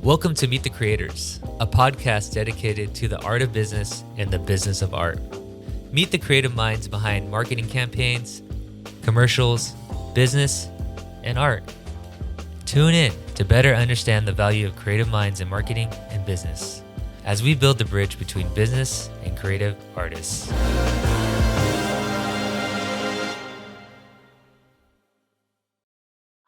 Welcome to Meet the Creators, a podcast dedicated to the art of business and the business of art. Meet the creative minds behind marketing campaigns, commercials, business, and art. Tune in to better understand the value of creative minds in marketing and business as we build the bridge between business and creative artists.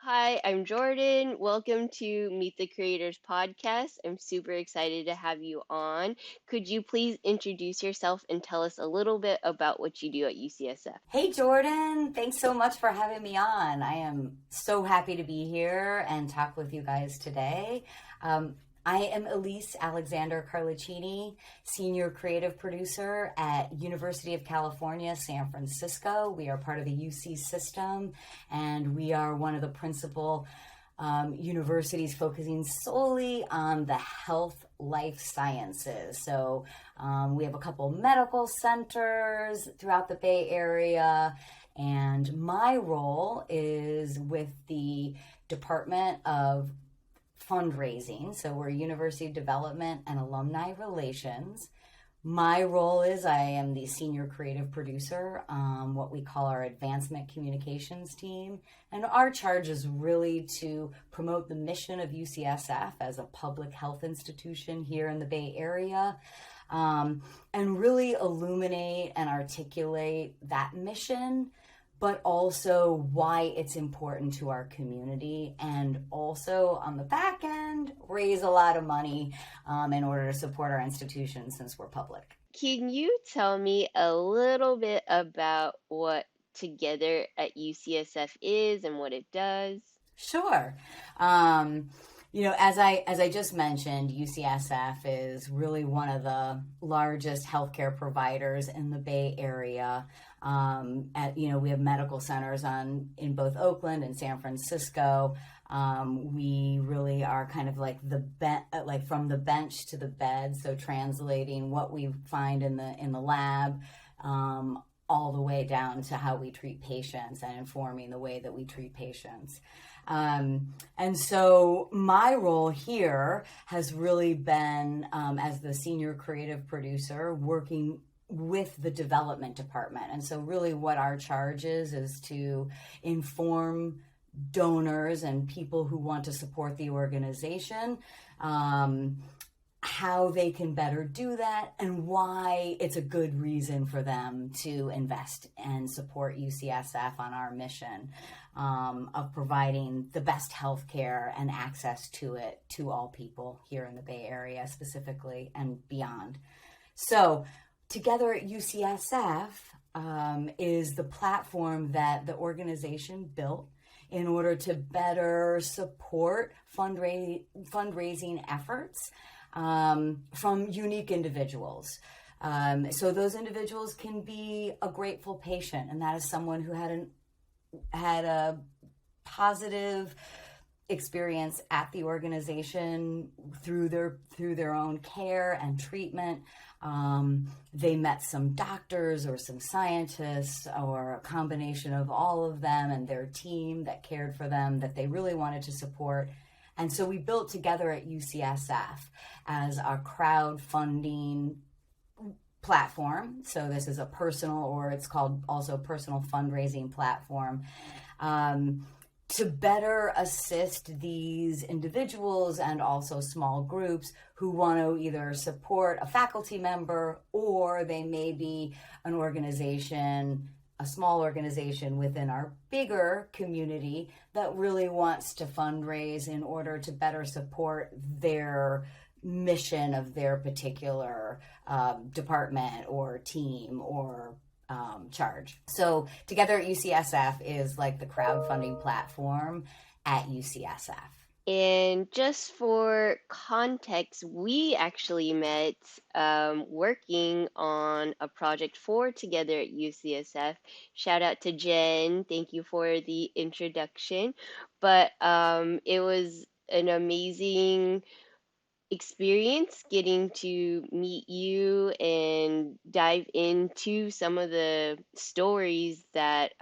Hi, I'm Jordan. Welcome to Meet the Creators podcast. I'm super excited to have you on. Could you please introduce yourself and tell us a little bit about what you do at UCSF? Hey Jordan, thanks so much for having me on. I am so happy to be here and talk with you guys today. I am Elise Alexander Carlaccini, Senior Creative Producer at University of California, San Francisco. We are part of the UC system, and we are one of the principal universities focusing solely on the health life sciences. So we have a couple medical centers throughout the Bay Area, and my role is with the Department of Fundraising. So we're University Development and Alumni Relations. My role is I am the senior creative producer, what we call our advancement communications team. And our charge is really to promote the mission of UCSF as a public health institution here in the Bay Area, and really illuminate and articulate that mission, but also why it's important to our community, and also on the back end, raise a lot of money in order to support our institution since we're public. Can you tell me a little bit about what Together at UCSF is and what it does? Sure. As I just mentioned, UCSF is really one of the largest healthcare providers in the Bay Area. We have medical centers in both Oakland and San Francisco. We really are kind of like from the bench to the bed, so translating what we find in the lab, all the way down to how we treat patients and informing the way that we treat patients. And so my role here has really been, as the senior creative producer, working with the development department. And so really what our charge is to inform donors and people who want to support the organization, how they can better do that and why it's a good reason for them to invest and support UCSF on our mission of providing the best healthcare and access to it to all people here in the Bay Area specifically and beyond. So Together at UCSF is the platform that the organization built in order to better support fundraising efforts from unique individuals. So those individuals can be a grateful patient, and that is someone who had a positive experience at the organization through their own care and treatment. They met some doctors or some scientists or a combination of all of them and their team that cared for them that they really wanted to support. And so we built Together at UCSF as our crowdfunding platform. So this is a personal, or it's called also personal fundraising platform, to better assist these individuals and also small groups who want to either support a faculty member, or they may be an organization, a small organization within our bigger community that really wants to fundraise in order to better support their mission of their particular department or team or charge. So Together at UCSF is like the crowdfunding platform at UCSF. And just for context, we actually met working on a project for Together at UCSF. Shout out to Jen. Thank you for the introduction. But it was an amazing experience getting to meet you and dive into some of the stories that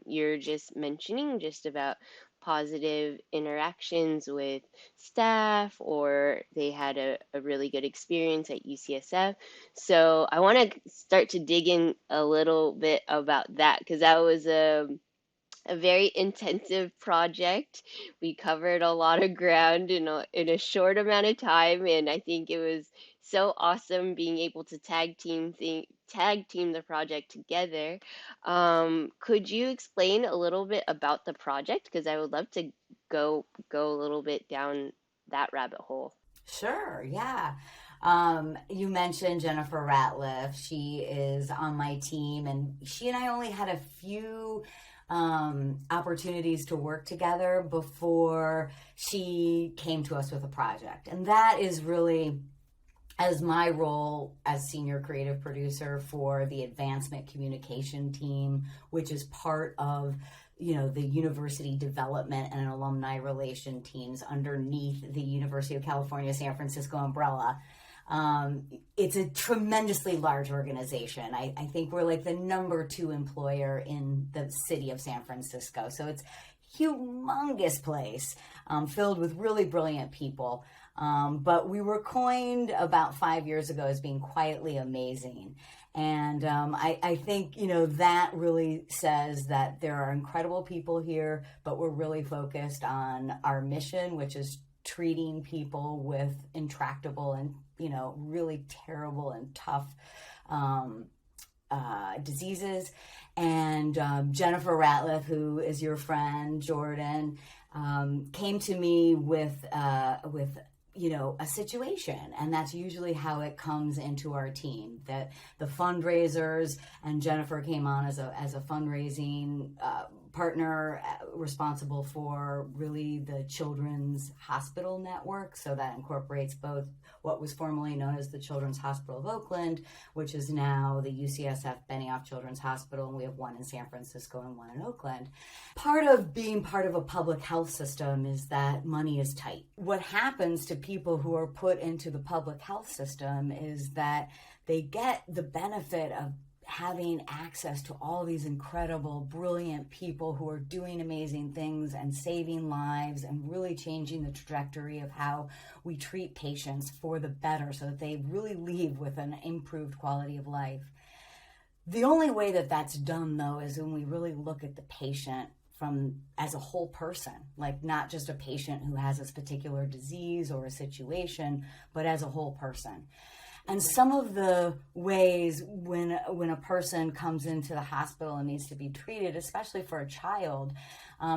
you're just mentioning, just about positive interactions with staff, or they had a really good experience at UCSF. So I want to start to dig in a little bit about that, because that was a very intensive project. We covered a lot of ground in a short amount of time, and I think it was so awesome being able to tag team the project together. Could you explain a little bit about the project? Because I would love to go a little bit down that rabbit hole. Sure, yeah. You mentioned Jennifer Ratliff. She is on my team, and she and I only had a few opportunities to work together before she came to us with a project. And that is really, as my role as senior creative producer for the advancement communication team, which is part of the university development and alumni relation teams underneath the University of California, San Francisco umbrella. It's a tremendously large organization. I think we're like the number 2 employer in the city of San Francisco. So it's a humongous place, filled with really brilliant people. But we were coined about 5 years ago as being quietly amazing. And I think, that really says that there are incredible people here, but we're really focused on our mission, which is treating people with intractable and, really terrible and tough diseases. And Jennifer Ratliff, who is your friend, Jordan, came to me with a situation, and that's usually how it comes into our team. That the fundraisers, and Jennifer came on as a fundraising partner responsible for really the Children's Hospital Network. So that incorporates both what was formerly known as the Children's Hospital of Oakland, which is now the UCSF Benioff Children's Hospital, and we have one in San Francisco and one in Oakland. Part of being part of a public health system is that money is tight. What happens to people who are put into the public health system is that they get the benefit of having access to all these incredible, brilliant people who are doing amazing things and saving lives and really changing the trajectory of how we treat patients for the better, so that they really leave with an improved quality of life. The only way that that's done, though, is when we really look at the patient as a whole person, like not just a patient who has this particular disease or a situation, but as a whole person. And some of the ways when a person comes into the hospital and needs to be treated, especially for a child,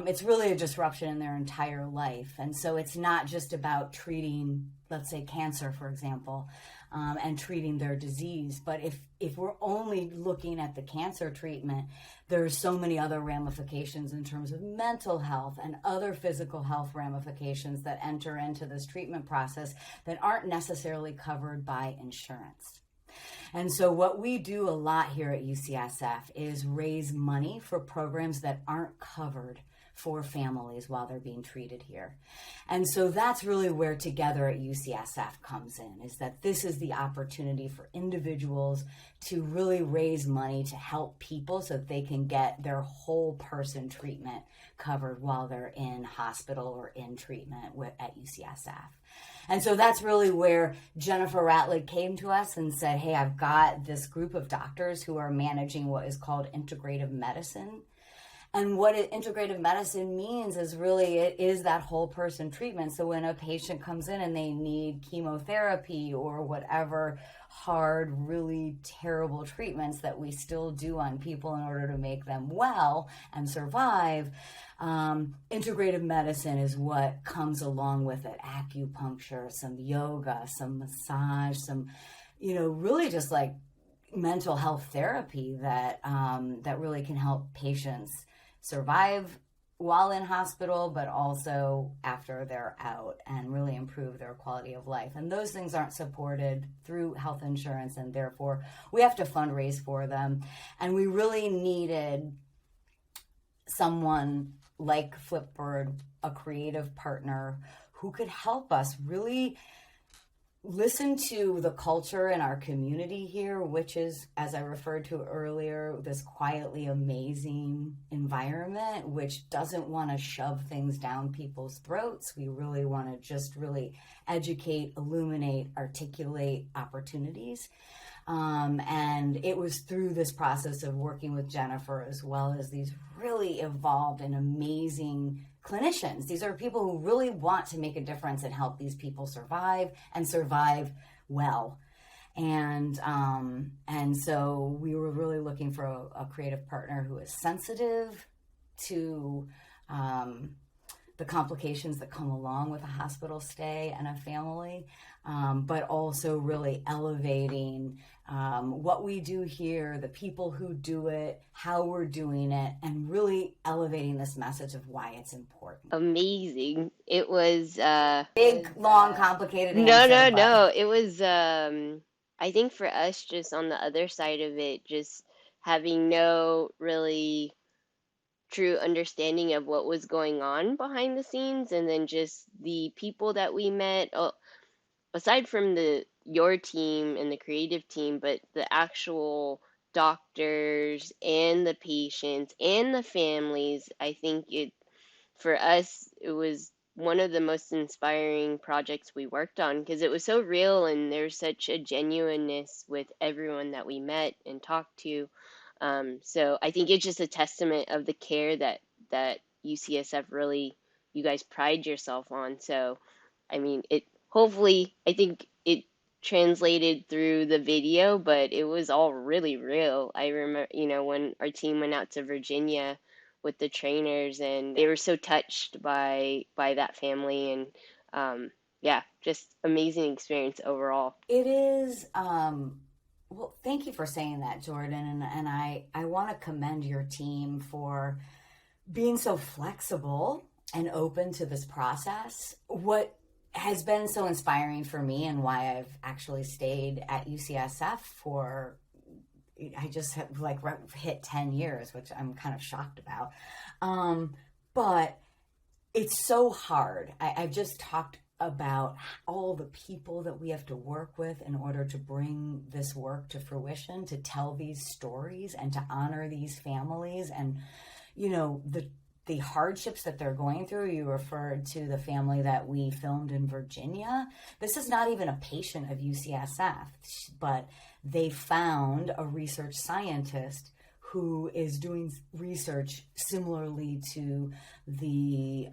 it's really a disruption in their entire life. And so it's not just about treating, let's say, cancer, for example, and treating their disease. But if we're only looking at the cancer treatment, there's so many other ramifications in terms of mental health and other physical health ramifications that enter into this treatment process that aren't necessarily covered by insurance. And so what we do a lot here at UCSF is raise money for programs that aren't covered for families while they're being treated here. And so that's really where Together at UCSF comes in, is that this is the opportunity for individuals to really raise money to help people so that they can get their whole person treatment covered while they're in hospital or in treatment at UCSF. And so that's really where Jennifer Ratliff came to us and said, hey, I've got this group of doctors who are managing what is called integrative medicine. And what integrative medicine means is really it is that whole person treatment. So when a patient comes in and they need chemotherapy or whatever hard, really terrible treatments that we still do on people in order to make them well and survive, integrative medicine is what comes along with it. Acupuncture, some yoga, some massage, some, really just like mental health therapy that really can help patients survive while in hospital, but also after they're out, and really improve their quality of life. And those things aren't supported through health insurance, and therefore we have to fundraise for them. And we really needed someone like Flipbird, a creative partner, who could help us really listen to the culture in our community here, which is, as I referred to earlier, this quietly amazing environment, which doesn't want to shove things down people's throats. We really want to just really educate, illuminate, articulate opportunities. And it was through this process of working with Jennifer, as well as these really evolved and amazing clinicians. These are people who really want to make a difference and help these people survive and survive well. And so we were really looking for a creative partner who is sensitive to the complications that come along with a hospital stay and a family, but also really elevating what we do here, the people who do it, how we're doing it, and really elevating this message of why it's important. Amazing. It was Big, long, complicated no, answer, but no. It was I think for us, just on the other side of it, just having no really true understanding of what was going on behind the scenes, and then just the people that we met, aside from your team and the creative team, but the actual doctors and the patients and the families. I think for us, it was one of the most inspiring projects we worked on, because it was so real and there's such a genuineness with everyone that we met and talked to. So I think it's just a testament of the care that UCSF really, you guys pride yourself on. So, I mean, hopefully, I think it translated through the video, but it was all really real. I remember, when our team went out to Virginia with the trainers, and they were so touched by that family, and yeah, just amazing experience overall. it is. Well, thank you for saying that, Jordan. And I want to commend your team for being so flexible and open to this process. What has been so inspiring for me, and why I've actually stayed at UCSF I just have hit 10 years, which I'm kind of shocked about. But it's so hard. I've just talked about all the people that we have to work with in order to bring this work to fruition, to tell these stories and to honor these families, and the hardships that they're going through. You referred to the family that we filmed in Virginia. This is not even a patient of UCSF, but they found a research scientist who is doing research similarly to the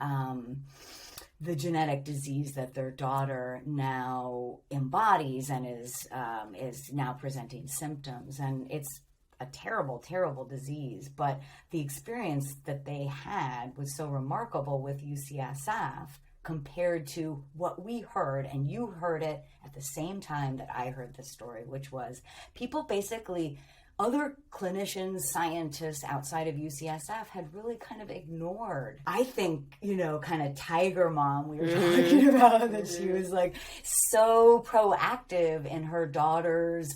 genetic disease that their daughter now embodies and is now presenting symptoms. And it's a terrible, terrible disease. But the experience that they had was so remarkable with UCSF compared to what we heard, and you heard it at the same time that I heard the story, which was people basically, other clinicians, scientists outside of UCSF had really kind of ignored. I think, kind of tiger mom we were talking about, that she was like so proactive in her daughter's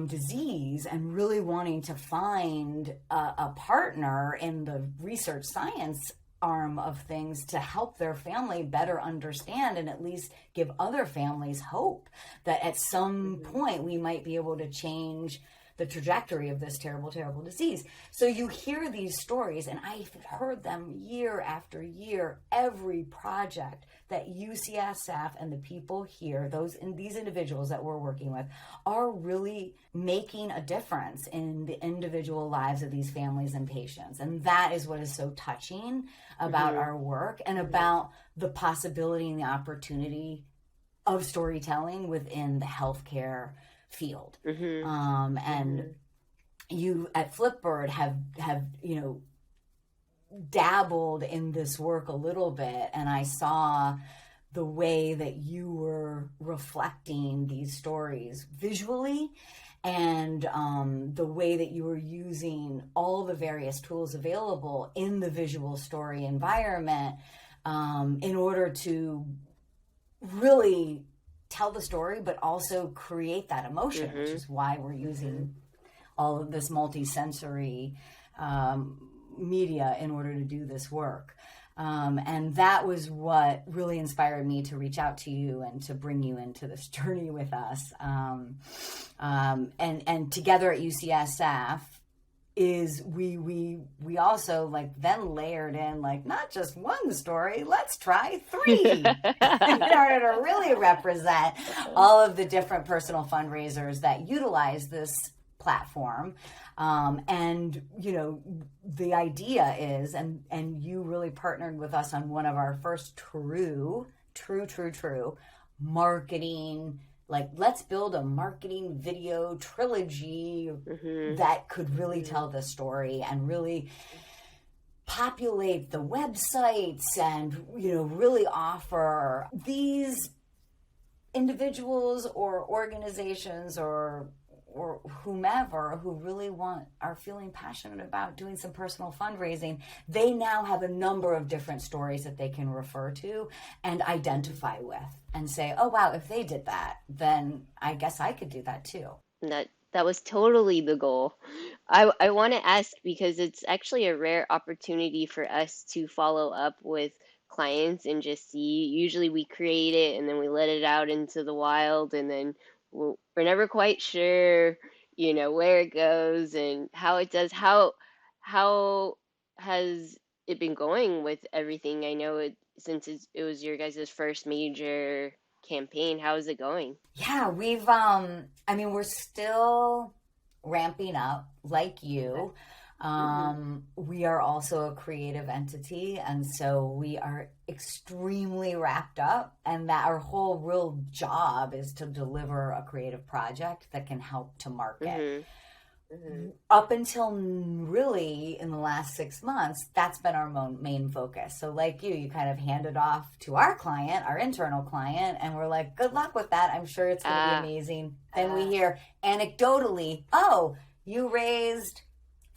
disease and really wanting to find a partner in the research science arm of things to help their family better understand, and at least give other families hope that at some point we might be able to change the trajectory of this terrible, terrible disease. So you hear these stories, and I've heard them year after year. Every project that UCSF and the people here, these individuals that we're working with, are really making a difference in the individual lives of these families and patients. And that is what is so touching about our work, and about the possibility and the opportunity of storytelling within the healthcare field. And you at Flipbird have dabbled in this work a little bit, and I saw the way that you were reflecting these stories visually, and the way that you were using all the various tools available in the visual story environment in order to really tell the story, but also create that emotion, which is why we're using all of this multi-sensory media in order to do this work. And that was what really inspired me to reach out to you and to bring you into this journey with us. And together at UCSF is we also like then layered in like not just one story, let's try 3 in order to really represent all of the different personal fundraisers that utilize this platform. And you know, the idea is, and you really partnered with us on one of our first true marketing, like let's build a marketing video trilogy that could really tell the story and really populate the websites and, you know, really offer these individuals or organizations or whomever who really are feeling passionate about doing some personal fundraising. They now have a number of different stories that they can refer to and identify with and say, oh wow, if they did that, then I guess I could do that too. That was totally the goal. I want to ask because it's actually a rare opportunity for us to follow up with clients and just see. Usually we create it and then we let it out into the wild, and then we're never quite sure, you know, where it goes and how it does. How has it been going with everything? I know since it was your guys' first major campaign. How is it going? Yeah, we've we're still ramping up like you. We are also a creative entity, and so we are extremely wrapped up, and that our whole real job is to deliver a creative project that can help to market. Up until really in the last 6 months, that's been our main focus. So like you kind of handed off to our client, our internal client, and we're like, good luck with that. I'm sure it's going to be amazing. Then we hear anecdotally, oh, you raised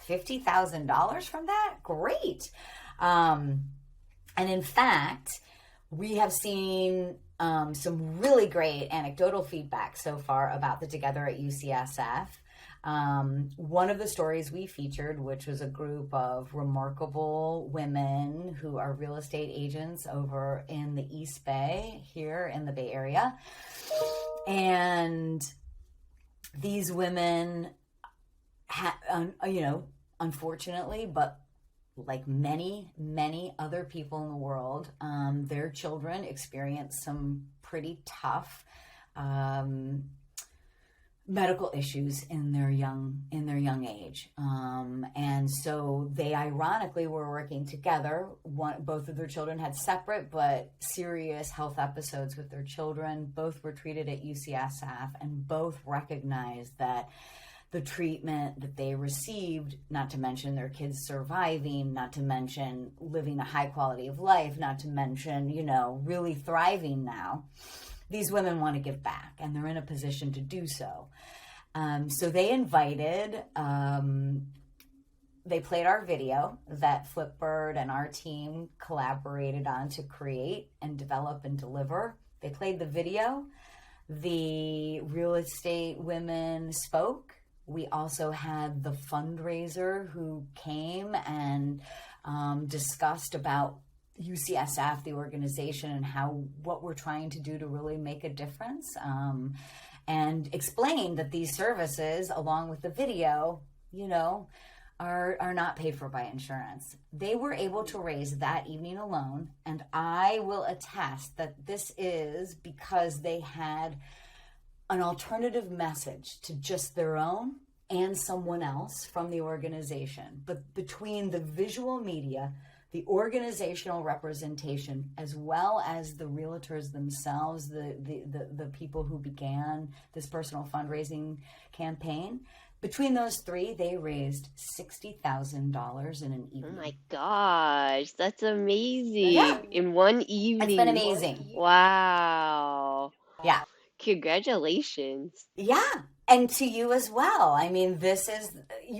$50,000 from that? Great. And in fact, we have seen some really great anecdotal feedback so far about the Together at UCSF. One of the stories we featured, which was a group of remarkable women who are real estate agents over in the East Bay here in the Bay Area. And these women, unfortunately, but like many, many other people in the world, their children experience some pretty tough medical issues in their young age, and so they ironically were working together. Both of their children had separate but serious health episodes with their children. Both were treated at UCSF, and both recognized that the treatment that they received, not to mention their kids surviving, not to mention living a high quality of life, not to mention, really thriving now, these women want to give back, and they're in a position to do so. So they invited, they played our video that Flipbird and our team collaborated on to create and develop and deliver. They played the video. The real estate women spoke. We also had the fundraiser who came and discussed about UCSF, the organization, and what we're trying to do to really make a difference, and explained that these services, along with the video, are not paid for by insurance. They were able to raise that evening alone, and I will attest that this is because they had an alternative message to just their own and someone else from the organization. But between the visual media, the organizational representation, as well as the realtors themselves, the people who began this personal fundraising campaign, between those three, they raised $60,000 in an evening. Oh my gosh, that's amazing. Yeah. In one evening. It's been amazing. Wow. Yeah. Congratulations. Yeah. And to you as well. I mean, this is,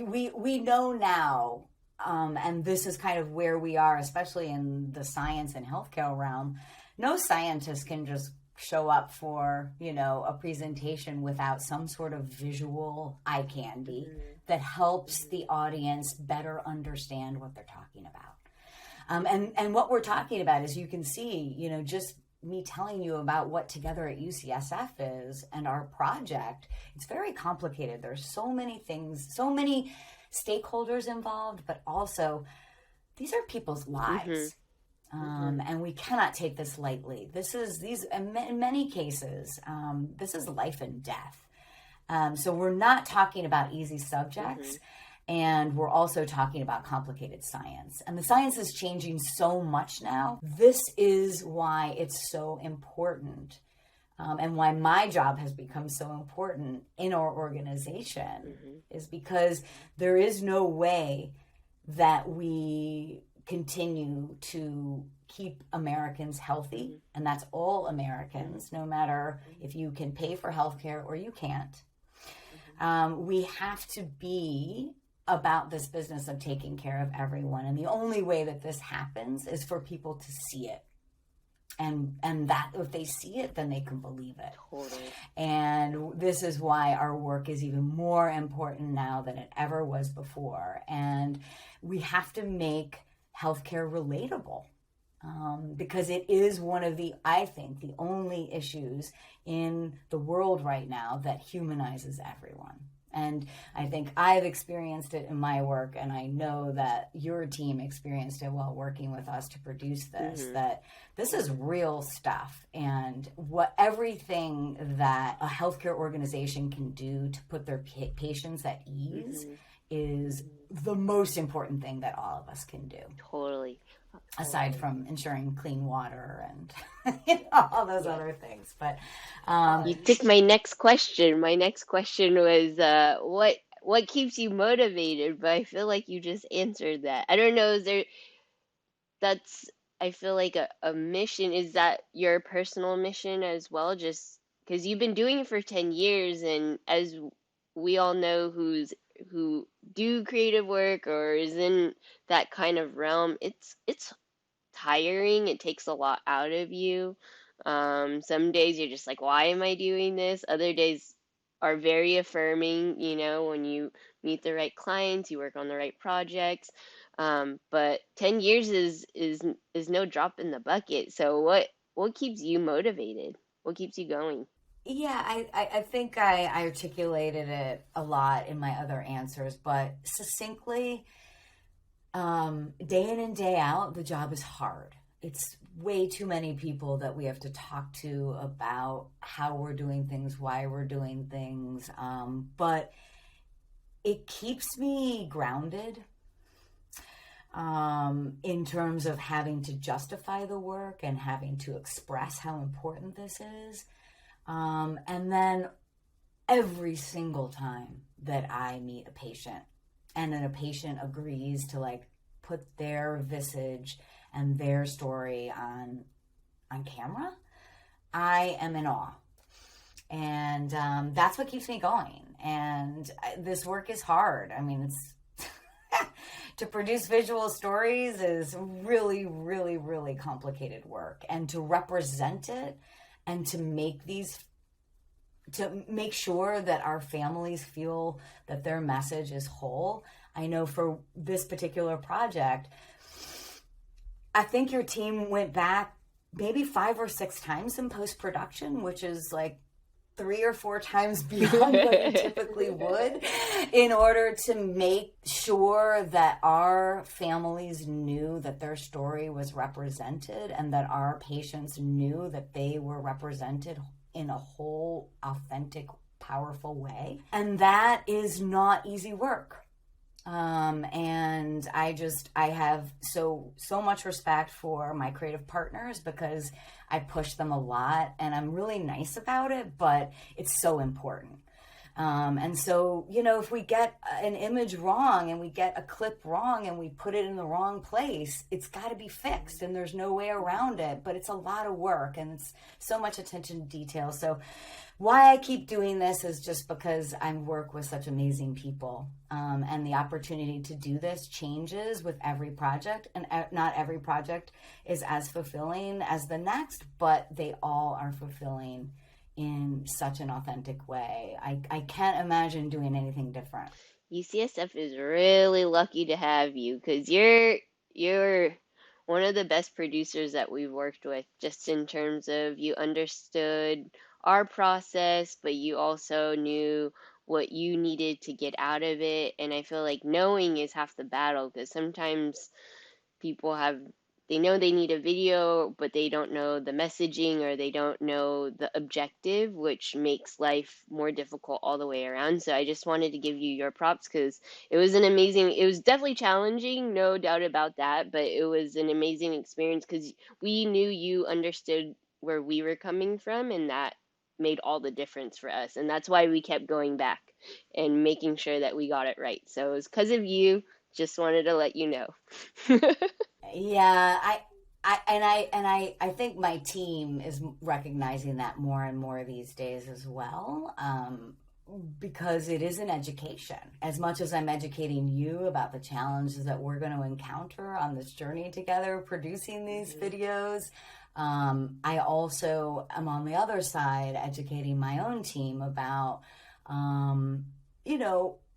we know now, and this is kind of where we are, especially in the science and healthcare realm. No scientist can just show up for, a presentation without some sort of visual eye candy that helps the audience better understand what they're talking about. And what we're talking about, as you can see, just me telling you about what Together at UCSF is and our project, it's very complicated. There's so many things, so many stakeholders involved, but also these are people's lives. And we cannot take this lightly. In many cases, this is life and death. So we're not talking about easy subjects. And we're also talking about complicated science. And the science is changing so much now. This is why it's so important, and why my job has become so important in our organization, is because there is no way that we continue to keep Americans healthy. And that's all Americans, no matter if you can pay for healthcare or you can't. We have to be about this business of taking care of everyone. And the only way that this happens is for people to see it. And that if they see it, then they can believe it. Totally. And this is why our work is even more important now than it ever was before. And we have to make healthcare relatable. Because it is one of I think, the only issues in the world right now that humanizes everyone. And I think I've experienced it in my work, and I know that your team experienced it while working with us to produce this, that this is real stuff. And everything that a healthcare organization can do to put their patients at ease is the most important thing that all of us can do. Totally. Aside from ensuring clean water and all those other things. But you took my next question. My next question was what keeps you motivated? But I feel like you just answered that. I don't know, I feel like a mission. Is that your personal mission as well? Just because you've been doing it for 10 years, and as we all know who do creative work or is in that kind of realm, it's tiring. It takes a lot out of you. Some days you're just like, why am I doing this? Other days are very affirming, when you meet the right clients, you work on the right projects. But 10 years is no drop in the bucket. So what keeps you motivated? What keeps you going? Yeah, I think I articulated it a lot in my other answers, but succinctly, day in and day out, the job is hard. It's way too many people that we have to talk to about how we're doing things, why we're doing things, but it keeps me grounded in terms of having to justify the work and having to express how important this is. And then every single time that I meet a patient and then a patient agrees to put their visage and their story on camera, I am in awe. And that's what keeps me going. And this work is hard. I mean, it's to produce visual stories is really, really, really complicated work. And to represent it and to make sure that our families feel that their message is whole. I know for this particular project, I think your team went back maybe 5 or 6 times in post-production, which is 3 or 4 times beyond what you typically would, in order to make sure that our families knew that their story was represented and that our patients knew that they were represented in a whole, authentic, powerful way. And that is not easy work. And I have so much respect for my creative partners because I push them a lot and I'm really nice about it, but it's so important. And so, if we get an image wrong and we get a clip wrong and we put it in the wrong place, it's got to be fixed and there's no way around it, but it's a lot of work and it's so much attention to detail. So why I keep doing this is just because I work with such amazing people, and the opportunity to do this changes with every project, and not every project is as fulfilling as the next, but they all are fulfilling in such an authentic way. I can't imagine doing anything different. UCSF is really lucky to have you because you're one of the best producers that we've worked with, just in terms of you understood our process, but you also knew what you needed to get out of it. And I feel like knowing is half the battle, because sometimes people they know they need a video, but they don't know the messaging, or they don't know the objective, which makes life more difficult all the way around. So I just wanted to give you your props, because it was definitely challenging, no doubt about that, but it was an amazing experience, because we knew you understood where we were coming from, and that made all the difference for us. And that's why we kept going back and making sure that we got it right. So it was because of you. Just wanted to let you know. Yeah, I think my team is recognizing that more and more these days as well, because it is an education. As much as I'm educating you about the challenges that we're going to encounter on this journey together, producing these videos, I also am on the other side educating my own team about,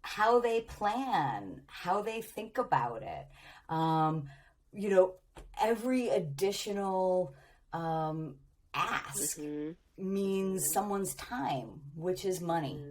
how they plan, how they think about it. Every additional ask means someone's time, which is money.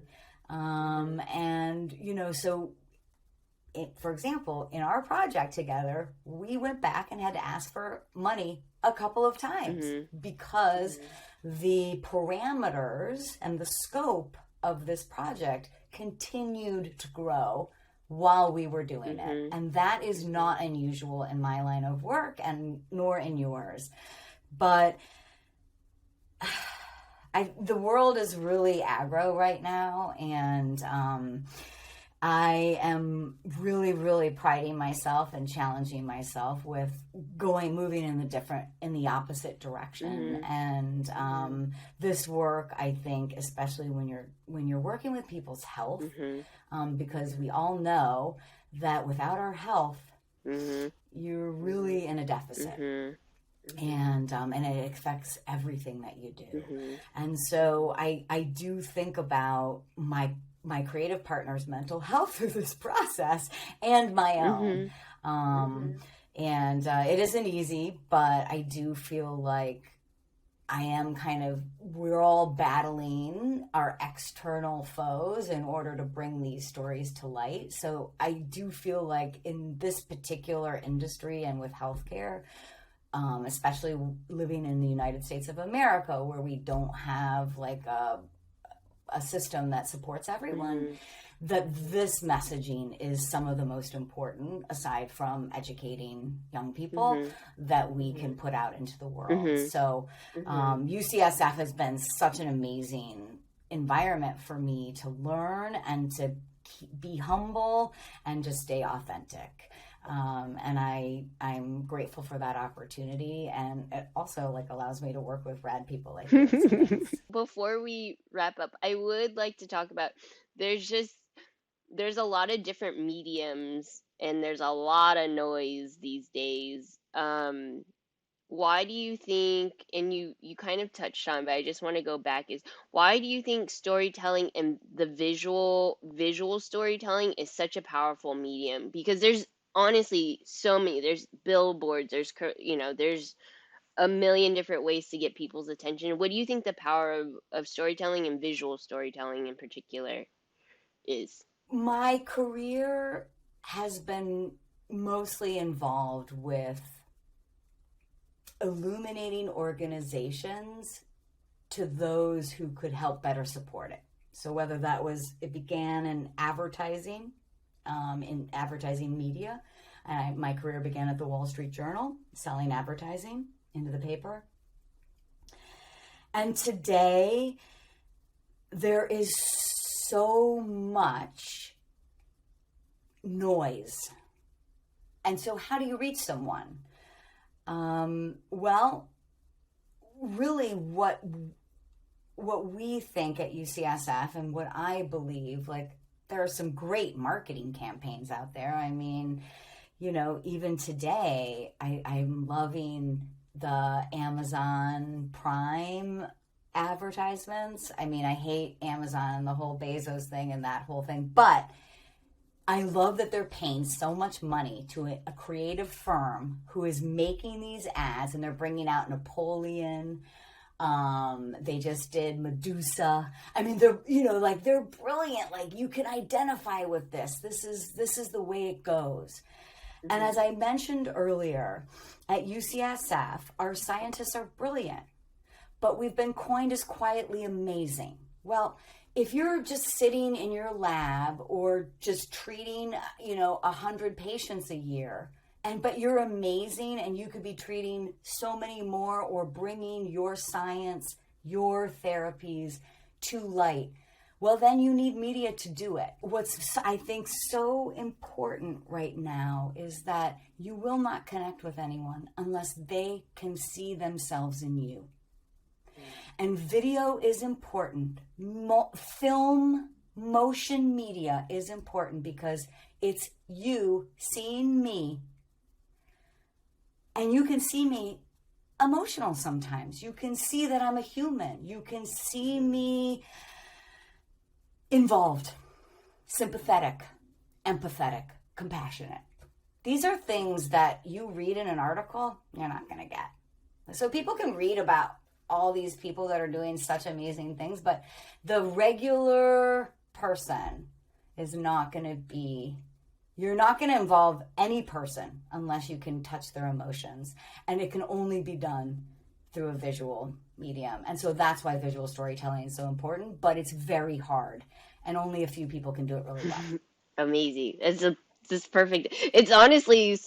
For example, in our project together, we went back and had to ask for money a couple of times because the parameters and the scope of this project continued to grow while we were doing it. And that is not unusual in my line of work, and nor in yours. But the world is really aggro right now, and I am really, really priding myself and challenging myself with moving in the opposite direction. And this work, I think, especially when you're working with people's health, because we all know that without our health, you're really in a deficit. And it affects everything that you do. And so I do think about my creative partner's mental health through this process, and my own. And it isn't easy, but I do feel like we're all battling our external foes in order to bring these stories to light. So I do feel like in this particular industry and with healthcare, especially living in the United States of America, where we don't have like a system that supports everyone, that this messaging is some of the most important, aside from educating young people, that we can put out into the world. So UCSF has been such an amazing environment for me to learn and to be humble and just stay authentic. And I'm grateful for that opportunity, and it also allows me to work with rad people like you. Before we wrap up, I would like to talk about, there's a lot of different mediums, and there's a lot of noise these days. Why do you think, and you kind of touched on, but I just want to go back, is why do you think storytelling and the visual storytelling is such a powerful medium? Because there's honestly so many, there's billboards, there's a million different ways to get people's attention. What do you think the power of storytelling and visual storytelling in particular is? My career has been mostly involved with illuminating organizations to those who could help better support it. So whether it began in advertising media. My career began at the Wall Street Journal, selling advertising into the paper. And today, there is so much noise. And so how do you reach someone? Well, really what we think at UCSF, and what I believe, there are some great marketing campaigns out there. I mean, even today, I'm loving the Amazon Prime advertisements. I mean, I hate Amazon and the whole Bezos thing and that whole thing, but I love that they're paying so much money to a creative firm who is making these ads, and they're bringing out Napoleon. They just did Medusa. I mean, they're, like, they're brilliant. Like, you can identify with this. This is the way it goes. Mm-hmm. And as I mentioned earlier, at UCSF, our scientists are brilliant, but we've been coined as quietly amazing. Well, if you're just sitting in your lab or just treating, 100 patients a year, but you're amazing and you could be treating so many more or bringing your science, your therapies to light, well, then you need media to do it. What's, I think, so important right now is that you will not connect with anyone unless they can see themselves in you. And video is important. Film, motion media is important because it's you seeing me. And you can see me emotional sometimes. You can see that I'm a human. You can see me involved, sympathetic, empathetic, compassionate. These are things that you read in an article, you're not going to get. So people can read about all these people that are doing such amazing things, but the regular person is not going to be, you're not going to involve any person unless you can touch their emotions. And it can only be done through a visual medium. And so that's why visual storytelling is so important, but it's very hard. And only a few people can do it really well. Amazing. It's perfect. It's honestly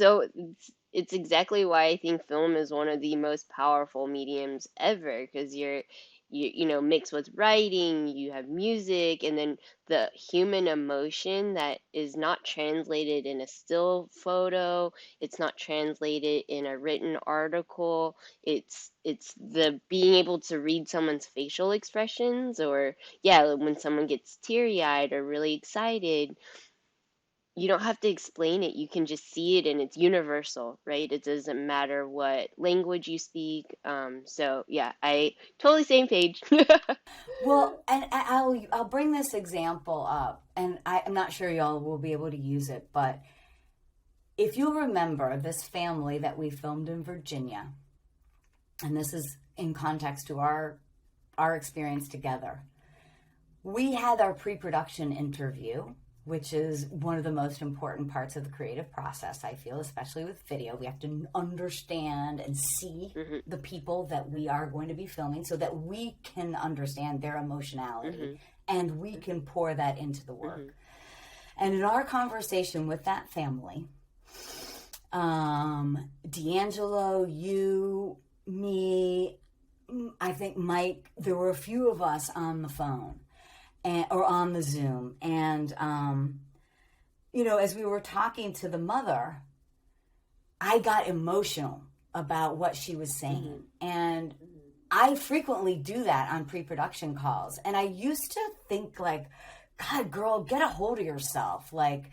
it's exactly why I think film is one of the most powerful mediums ever, because you mix with writing, you have music, and then the human emotion that is not translated in a still photo, it's not translated in a written article. It's the being able to read someone's facial expressions, or when someone gets teary-eyed or really excited. You don't have to explain it. You can just see it, and it's universal, right? It doesn't matter what language you speak. I totally same page. Well, and I'll bring this example up, and I'm not sure y'all will be able to use it, but if you remember this family that we filmed in Virginia, and this is in context to our experience together, we had our pre-production interview, which is one of the most important parts of the creative process, I feel, especially with video. We have to understand and see the people that we are going to be filming so that we can understand their emotionality and we can pour that into the work. And in our conversation with that family, D'Angelo, you, me, I think Mike, there were a few of us on the phone. Or on the Zoom. And, as we were talking to the mother, I got emotional about what she was saying. And I frequently do that on pre-production calls. And I used to think like, God, girl, get a hold of yourself. Like,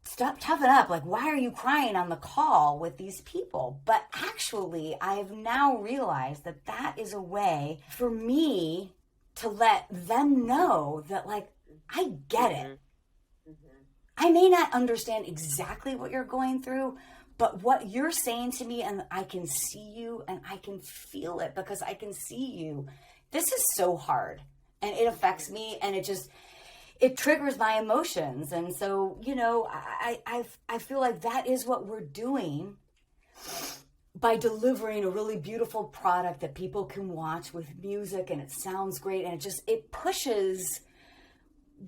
stop, toughen up. Like, why are you crying on the call with these people? But actually, I have now realized that is a way for me to let them know that, like, I get it. I may not understand exactly what you're going through, but what you're saying to me, and I can see you and I can feel it because I can see you. This is so hard and it affects me, and it triggers my emotions. And so, I feel like that is what we're doing by delivering a really beautiful product that people can watch with music, and it sounds great, and it pushes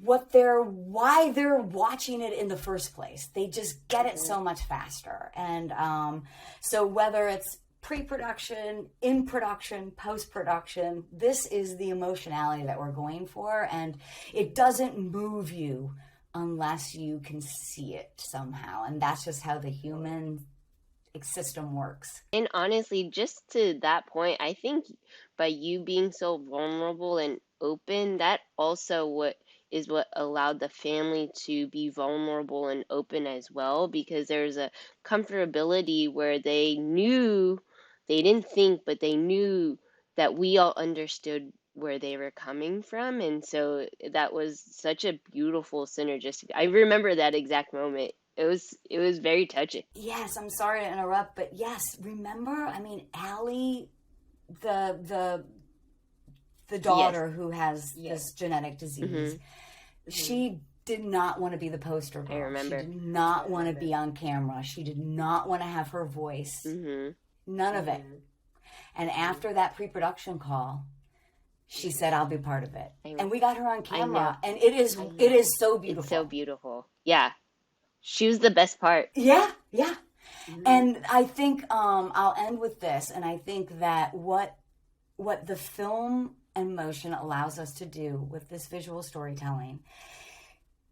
why they're watching it in the first place. They just get it so much faster. And so whether it's pre-production, in production, post-production, this is the emotionality that we're going for, and it doesn't move you unless you can see it somehow. And that's just how the human system works. And honestly, just to that point, I think by you being so vulnerable and open, that also what allowed the family to be vulnerable and open as well, because there's a comfortability where they didn't think, but they knew that we all understood where they were coming from. And so that was such a beautiful synergistic. I remember that exact moment. It was very touching. Yes, I'm sorry to interrupt, but yes, remember, I mean, Allie, the daughter who has this genetic disease, she did not want to be the poster girl. I remember. She did not want to be on camera. She did not want to have her voice. None of it. And after that pre-production call, she said, "I'll be part of it." And we got her on camera, and it is so beautiful. It's so beautiful. Yeah. She was the best part. Yeah. And I think I'll end with this, and I think that what the film and motion allows us to do with this visual storytelling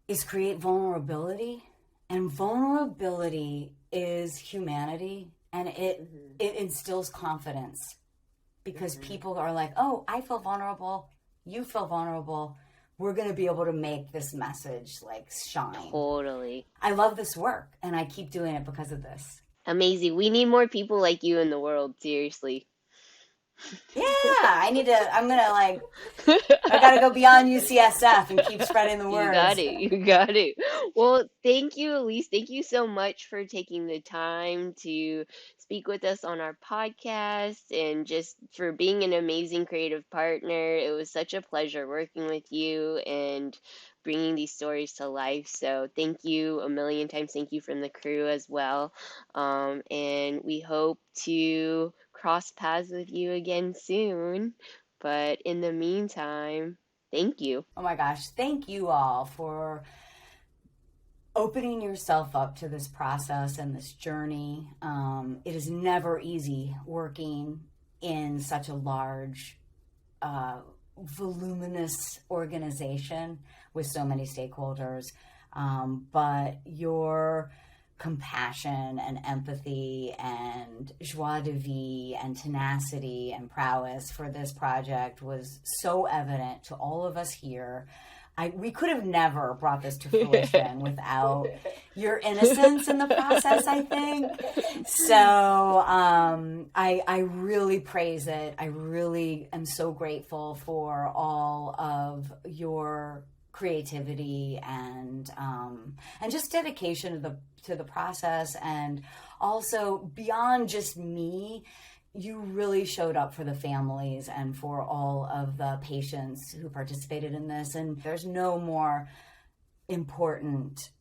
is create vulnerability, and vulnerability is humanity, and it instills confidence, because people are like, "Oh, I feel vulnerable, you feel vulnerable, we're going to be able to make this message like shine." Totally. I love this work, and I keep doing it because of this. Amazing. We need more people like you in the world, seriously. Yeah, I gotta go beyond UCSF and keep spreading the word. You got it. Well, thank you, Elise. Thank you so much for taking the time to speak with us on our podcast, and just for being an amazing creative partner. It was such a pleasure working with you and bringing these stories to life. So thank you a million times. Thank you from the crew as well. And we hope to cross paths with you again soon. But in the meantime, thank you. Oh my gosh, thank you all for opening yourself up to this process and this journey. It is never easy working in such a large, voluminous organization with so many stakeholders. But your compassion and empathy and joie de vivre and tenacity and prowess for this project was so evident to all of us here. We could have never brought this to fruition without your innocence in the process, I think. So I really praise it. I really am so grateful for all of your creativity and just dedication to the process, and also beyond just me, you really showed up for the families and for all of the patients who participated in this, and there's no more important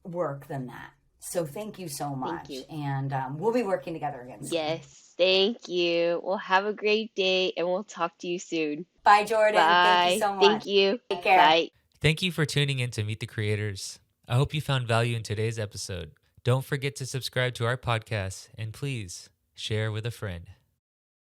work than that. So thank you so much. Thank you. And we'll be working together again soon. Yes, thank you. Well, have a great day, and we'll talk to you soon. Bye, Jordan. Bye. Thank you so much. Thank you. Take care. Bye. Thank you for tuning in to Meet the Creators. I hope you found value in today's episode. Don't forget to subscribe to our podcast, and please share with a friend.